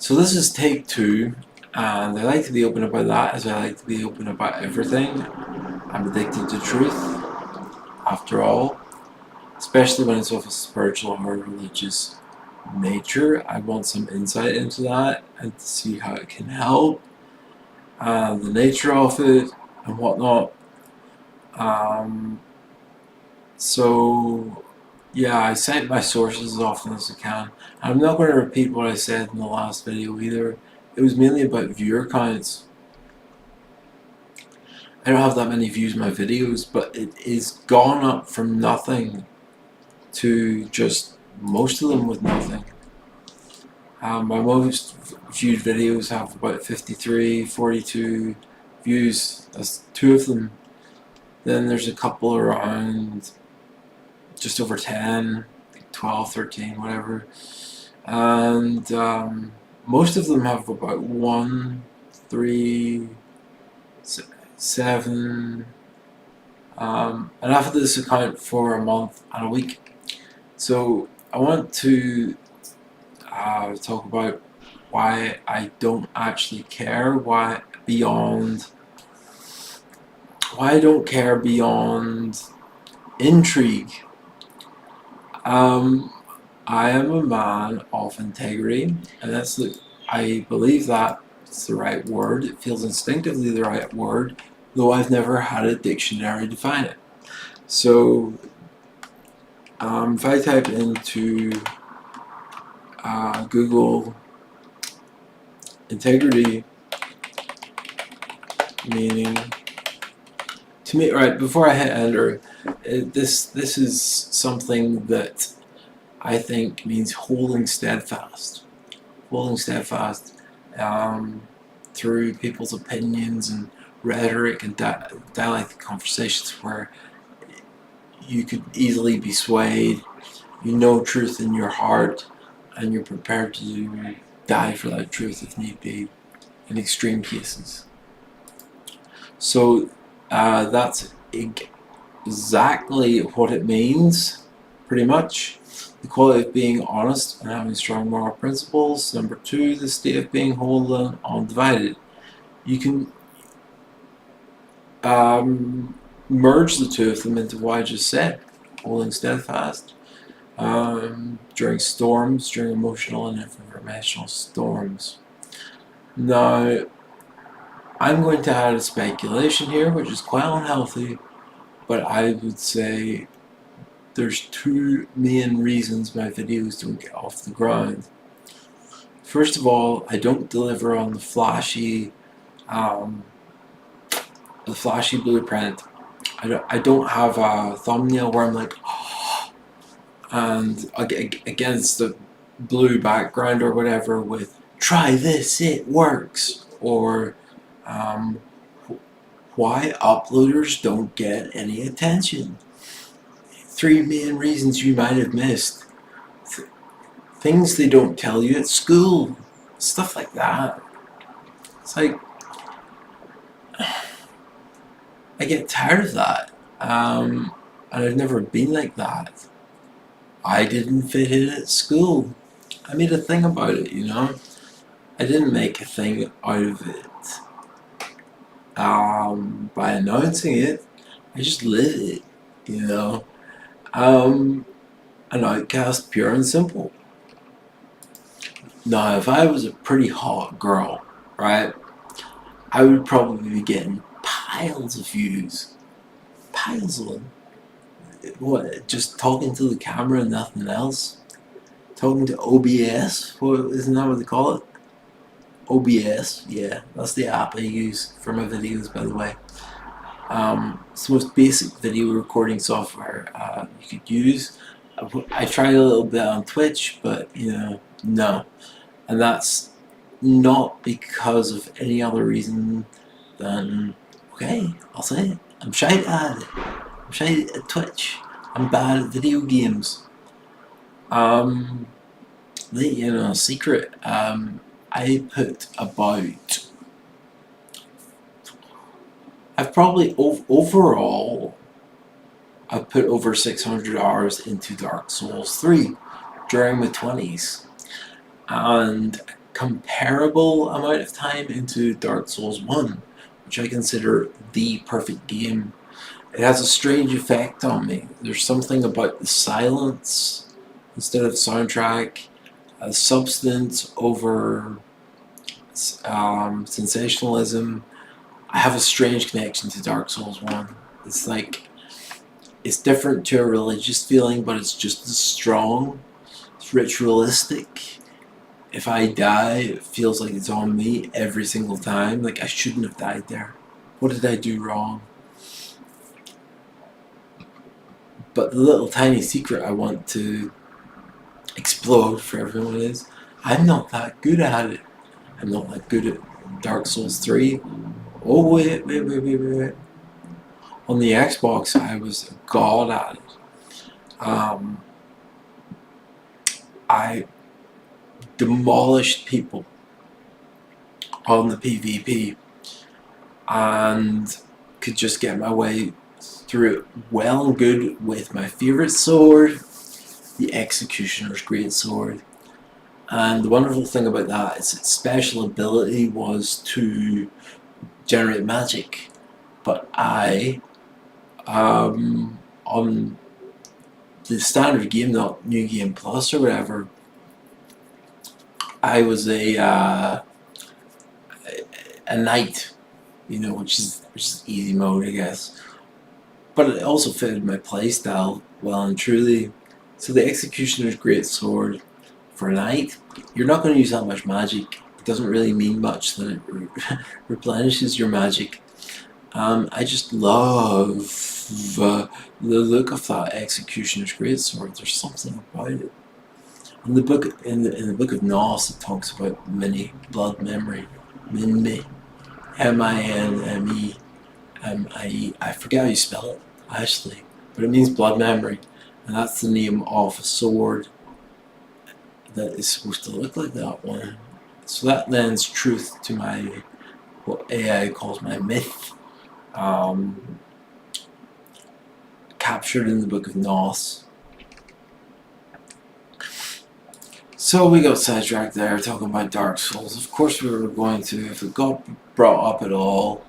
So this is take two, and I like to be open about that as I like to be open about everything. I'm addicted to truth, after all, especially when it's of a spiritual or religious nature. I want some insight into that and to see how it can help, the nature of it, and whatnot. Um, so, yeah, I cite my sources as often as I can. I'm not going to repeat what I said in the last video either. It was mainly about viewer counts. I don't have that many views in my videos, but it is gone up from nothing to just most of them with nothing. My most viewed videos have about 53, 42 views. That's two of them. Then there's a couple around just over 10, 12, 13, whatever. And most of them have about 1, 3, 7. And I've had this account for a month and a week. So I want to talk about why I don't actually care, why I don't care beyond intrigue. I am a man of integrity, and I believe that's the right word. It feels instinctively the right word, though I've never had a dictionary define it. So, if I type into Google integrity meaning, to me, right before I hit enter, this is something that I think means holding steadfast through people's opinions and rhetoric and dialectic conversations where you could easily be swayed. You know truth in your heart, and you're prepared to die for that truth if need be, in extreme cases. So that's exactly what it means, pretty much. The quality of being honest and having strong moral principles. Number two, the state of being whole and undivided. You can merge the two of them into what I just said. Holding steadfast during storms, during emotional and informational storms. Now, I'm going to add a speculation here, which is quite unhealthy, but I would say there's two main reasons my videos don't get off the ground. First of all, I don't deliver on the flashy blueprint. I don't have a thumbnail where I'm like, oh, and against the blue background or whatever with try this, it works, or why uploaders don't get any attention. Three main reasons you might have missed. Things they don't tell you at school. Stuff like that. It's like, I get tired of that. And I've never been like that. I didn't fit in at school. I made a thing about it, you know? I didn't make a thing out of it by announcing it. I just live it, you know? An outcast, pure and simple. Now, if I was a pretty hot girl, right, I would probably be getting piles of views. Piles of them. What, just talking to the camera and nothing else? Talking to OBS? Isn't that what they call it? OBS, yeah, that's the app I use for my videos, by the way. It's the most basic video recording software you could use. I tried a little bit on Twitch, but you know, no. And that's not because of any other reason than, okay, I'll say it, I'm shy at it. I'm shy at Twitch. I'm bad at video games. Secret, I put about, I've probably overall, I've put over 600 hours into Dark Souls 3 during my 20s. And comparable amount of time into Dark Souls 1, which I consider the perfect game. It has a strange effect on me. There's something about the silence instead of soundtrack, substance over sensationalism. I have a strange connection to Dark Souls 1. It's like, it's different to a religious feeling, but it's just as strong. It's ritualistic. If I die, it feels like it's on me every single time. Like, I shouldn't have died there. What did I do wrong? But the little tiny secret I want to explode for everyone is, I'm not that good at it. I'm not that good at Dark Souls 3. Oh, wait. On the Xbox, I was a god at it. I demolished people on the PvP and could just get my way through it well and good with my favourite sword, the Executioner's Greatsword. And the wonderful thing about that is its special ability was to generate magic. But I, on the standard game, not New Game Plus or whatever, I was a knight, which is easy mode, I guess. But it also fitted my playstyle well and truly. So the Executioner's Greatsword for a knight, you're not going to use that much magic. It doesn't really mean much that it replenishes your magic. I just love the look of that Executioner's Greatsword. There's something about it. In the book of Nos, it talks about blood memory, Minme, Minme. I forget how you spell it, actually, but it means blood memory, and that's the name of a sword that is supposed to look like that one. So that lends truth to what AI calls my myth, captured in the Book of Nos. So we got sidetracked there talking about Dark Souls. Of course we were going to, if it got brought up at all,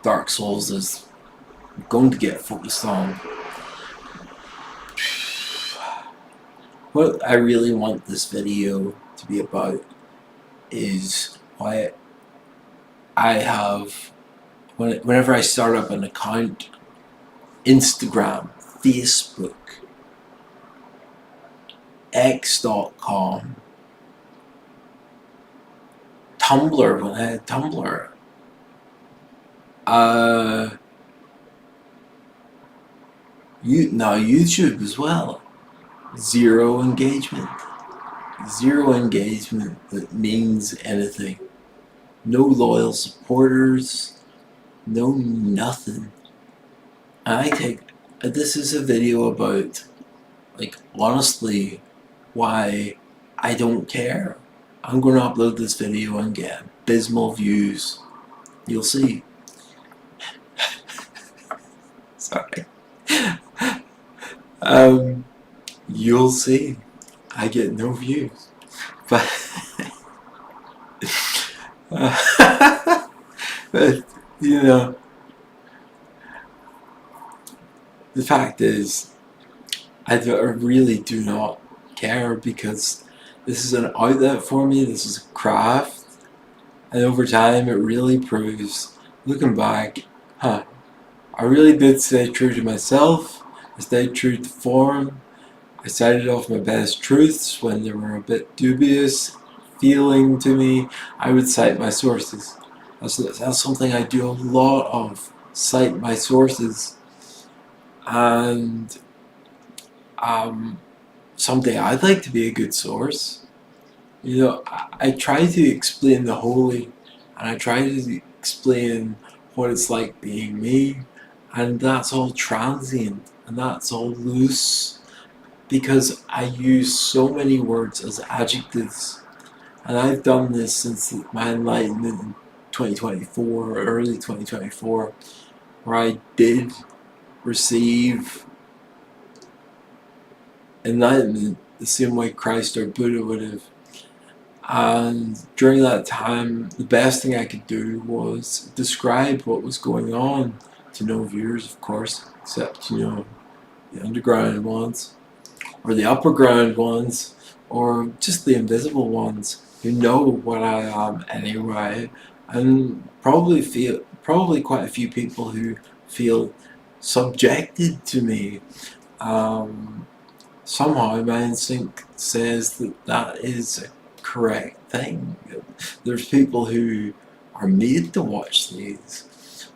Dark Souls is going to get focused on. What I really want this video to be about is why I have, whenever I start up an account, Instagram, Facebook, X.com, Tumblr, when I had Tumblr, YouTube as well. Zero engagement that means anything. No loyal supporters, no nothing. And this is a video about, like, honestly, why I don't care. I'm going to upload this video and get abysmal views. You'll see. Sorry. You'll see. I get no views. But, but, the fact is, I really do not care, because this is an outlet for me, this is a craft, and over time it really proves, looking back, I really did stay true to myself, I stayed true to form, I cited off my best truths when they were a bit dubious feeling to me. I would cite my sources. That's something I do a lot of, cite my sources. And someday I'd like to be a good source. I try to explain the holy, and I try to explain what it's like being me, and that's all transient, and that's all loose, because I use so many words as adjectives, and I've done this since my enlightenment in 2024, or early 2024, where I did receive enlightenment the same way Christ or Buddha would have. And during that time, the best thing I could do was describe what was going on to no viewers, of course, except, the underground ones, or the upper ground ones, or just the invisible ones who know what I am anyway, and probably quite a few people who feel subjected to me. Um, Somehow my instinct says that that is a correct thing. There's people who are made to watch these.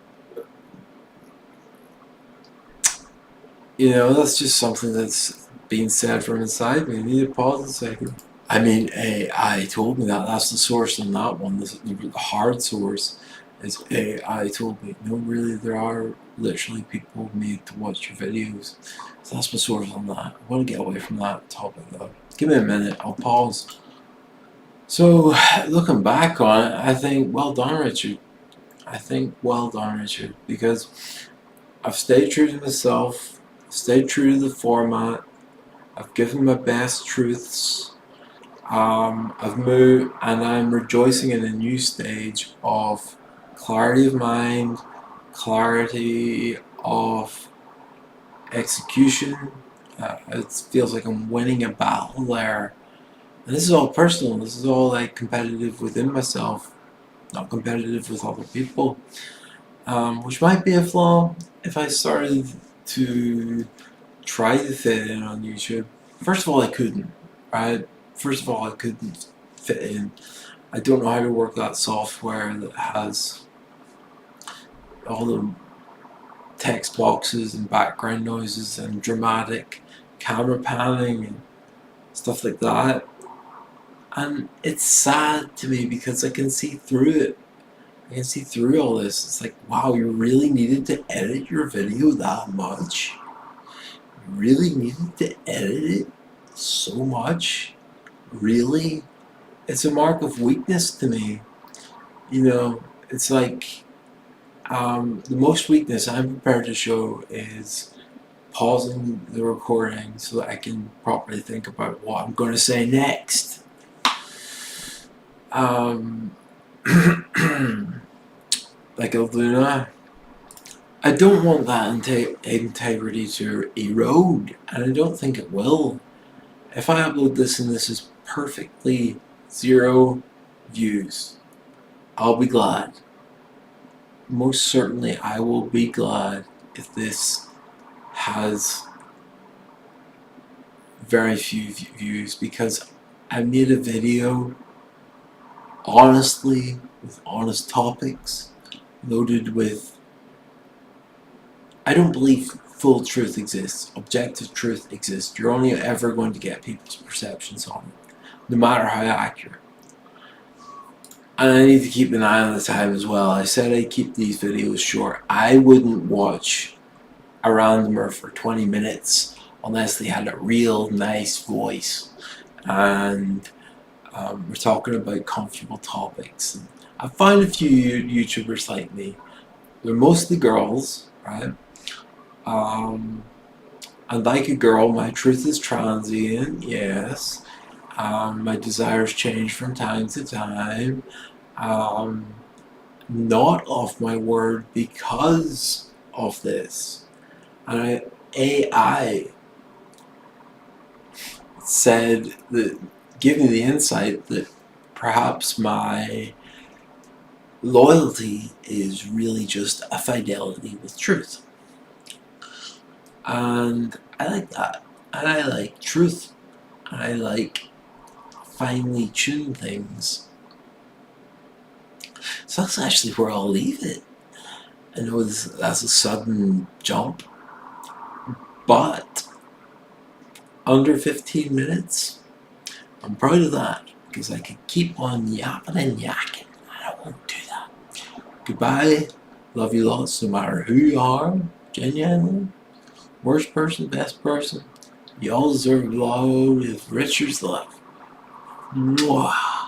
That's just something that's being said from inside me. I need to pause a second. I mean, AI told me that. That's the source on that one. The hard source is AI told me. No, really, there are literally people made to watch your videos. So that's my source on that. I want to get away from that topic though. Give me a minute. I'll pause. So, looking back on it, I think well done, Richard. I think well done, Richard, because I've stayed true to myself, stayed true to the format. I've given my best truths. I've moved, and I'm rejoicing in a new stage of clarity of mind, clarity of execution. It feels like I'm winning a battle there. And this is all personal. This is all like competitive within myself, not competitive with other people. Which might be a flaw if I started to try to fit in on YouTube. First of all, I couldn't, right? First of all, I couldn't fit in. I don't know how to work that software that has all the text boxes and background noises and dramatic camera panning and stuff like that. And it's sad to me because I can see through it. I can see through all this. It's like, wow, you really needed to edit your video that much? You really needed to edit it so much? Really? It's a mark of weakness to me. It's like the most weakness I'm prepared to show is pausing the recording so that I can properly think about what I'm going to say next. Like I'll do now. I don't want that integrity to erode, and I don't think it will. If I upload this and this is perfectly 0 views, I'll be glad. Most certainly I will be glad if this has very few views, because I made a video honestly, with honest topics, loaded with... I don't believe full truth exists. Objective truth exists. You're only ever going to get people's perceptions on it, no matter how accurate. And I need to keep an eye on the time as well. I said I'd keep these videos short. I wouldn't watch a randomer for 20 minutes unless they had a real nice voice. And we're talking about comfortable topics. And I find a few YouTubers like me. They're mostly girls, right? And like a girl, my truth is transient, yes. My desires change from time to time. Not off my word because of this. And AI said that, give me the insight that perhaps my loyalty is really just a fidelity with truth. And I like that. And I like truth. And I like finely tuned things. So that's actually where I'll leave it. I know that's a sudden jump, but under 15 minutes, I'm proud of that, because I could keep on yapping and yakking, and I won't do that. Goodbye. Love you lots, no matter who you are. Genuinely. Worst person, best person. You all deserve a load of Richard's love. Mwah.